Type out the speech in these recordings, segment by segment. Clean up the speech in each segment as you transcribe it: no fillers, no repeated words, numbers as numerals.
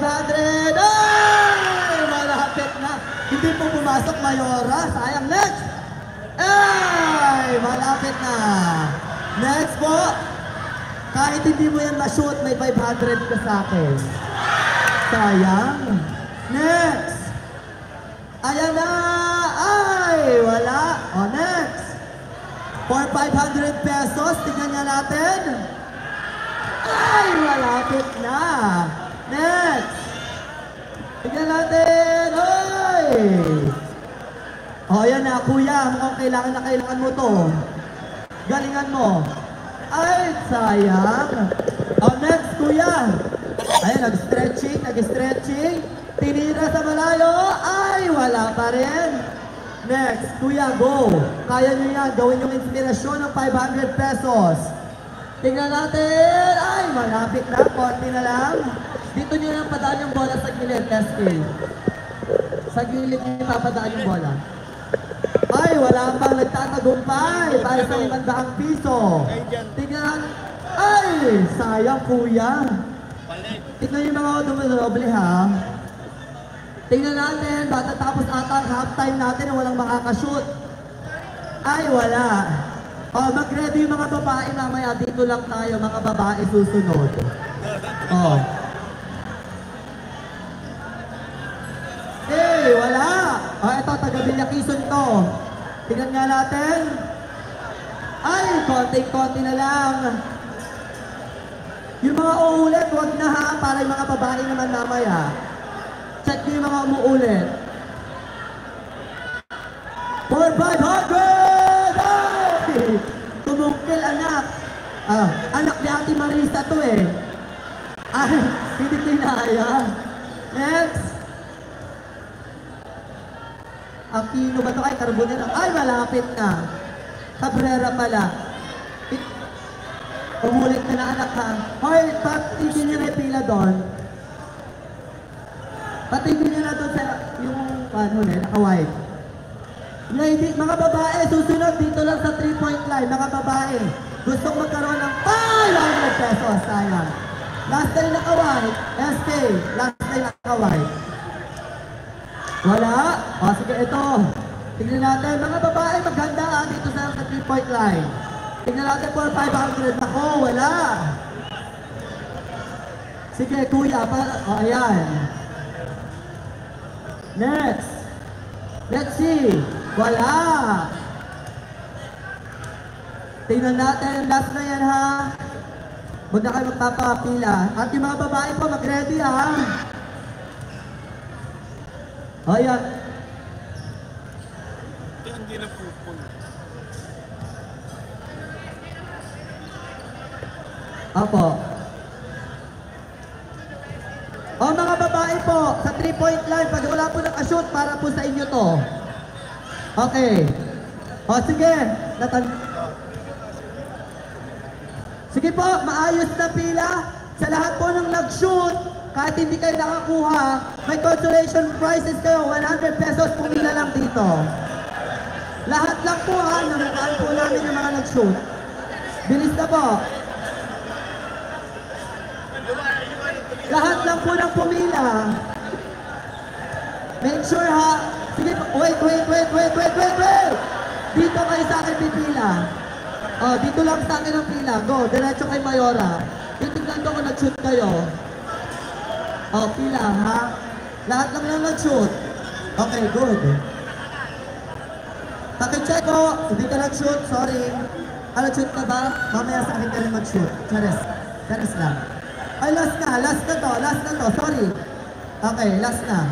500! Ay! Malapit na. Hindi po pumasok, Mayora. Sayang. Next! Ay! Malapit na. Next po. Kahit hindi mo yan ma-shoot, may 500 ka sa akin. Sayang. Next! Ayan na! Ay! Wala. O, next! For 500 pesos, tignan niya natin. Ay! Malapit na. Next! Tignan natin. Ay! O, yan na, kuya. Mukhang kailangan na kailangan mo to. Galingan mo. Ay, sayang. O, next, kuya. Ayan, nag-stretching. Tinira sa malayo. Ay, wala pa rin. Next, kuya, go. Kaya nyo yan. Gawin yung inspirasyon ng 500 pesos. Tingnan natin. Ay, malapit na. Konti na lang. Dito nyo lang padaan yung bola sa gilid, SK. Sa gilid nyo papadaan yung bola. Ay, wala pang nagtatagumpay para sa 500 piso. Tingnan. Ay, sayang, kuya. Tingnan yung mga dumodoble, ha. Tingnan natin, tapos ata ang halftime natin na walang makakashoot. Ay, wala. O, mag-ready yung mga babae mamaya. Dito lang tayo, mga babae susunod. O. Eh, wala. O, ito, taga-Villa Quezon to. Tingnan nga natin. Ay, konti-konti na lang. Yung mga uulit, wag na ha, para yung mga babae naman mamaya. Check nyo yung mga umuulit. For 500! Ay! Tumungkil, anak. Anak ni Ate Marisa to eh. Ay, hindi tinaya. Next. Aquino ba to? Ay, Carbonera. Ay, malapit na. Cabrera pala. Umulit ka na, anak ha. Hoy, patigin niyo na yung pila doon. Patigin niyo na doon sa yung naka-white. Ladies, mga babae, susunod dito lang sa 3-point line. Mga babae, gustong magkaroon ng 500 pesos. Sayang. Last time naka-white. SK, last time naka-white. Wala? O, sige, ito. Tignan natin. Mga babae, maghanda dito sa 3-point line. Tignan natin for 500. Ako, wala. Sige, kuya. O, ayan. Next. Let's see. Wala. Tingnan natin. Last na yan, ha. Huwag na kayo magpapapila. At yung mga babae po, mag-ready, ha. O, ayan. Hindi na pupul. Apo. O, mga babae po, sa 3-point line, pag wala po nakashoot, para po sa inyo to. Okay. O, sige. Sige po, maayos na pila. Sa lahat po ng nag-shoot, kahit hindi kayo nakakuha, may consolation prizes kayo, 100 pesos pumila lang dito. Lahat lang po ha, namukaan po namin yung mga nag-shoot. Bilis na po. Lahat lang po ng pumila. Make sure ha. Sige, wait. Dito kayo sa akin pipila. Oh, dito lang sa akin ang pila. Go, diretso kay Mayora. Titignan ko kung nag-shoot kayo. Oh, pila ha. Lahat lang nag-shoot. Okay, good. Pakicheck ko. Hindi ka nag-shoot, sorry. Nag-shoot ka ba? Mamaya sa akin ka rin mag-shoot. Charis lang. Ay, last na to, sorry. Okay, last na.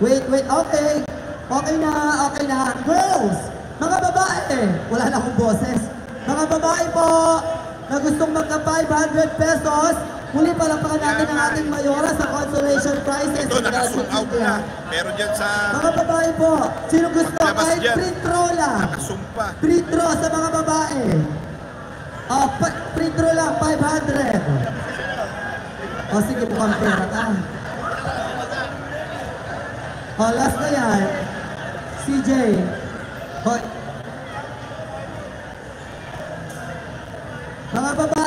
Wait, okay. Okay na. Girls, mga babae, wala na akong boses. Mga babae po, na gustong magka 500 pesos, muli palapakan natin ang ating Mayora sa consolation prizes. Ito, nakasung out na. Meron dyan sa... Mga babae po, sino gusto? Kahit free throw lang. Nakasumpa. Free throw sa mga babae. Free throw lang, 500. Sige, mukhang pera ka. Last na yan. CJ.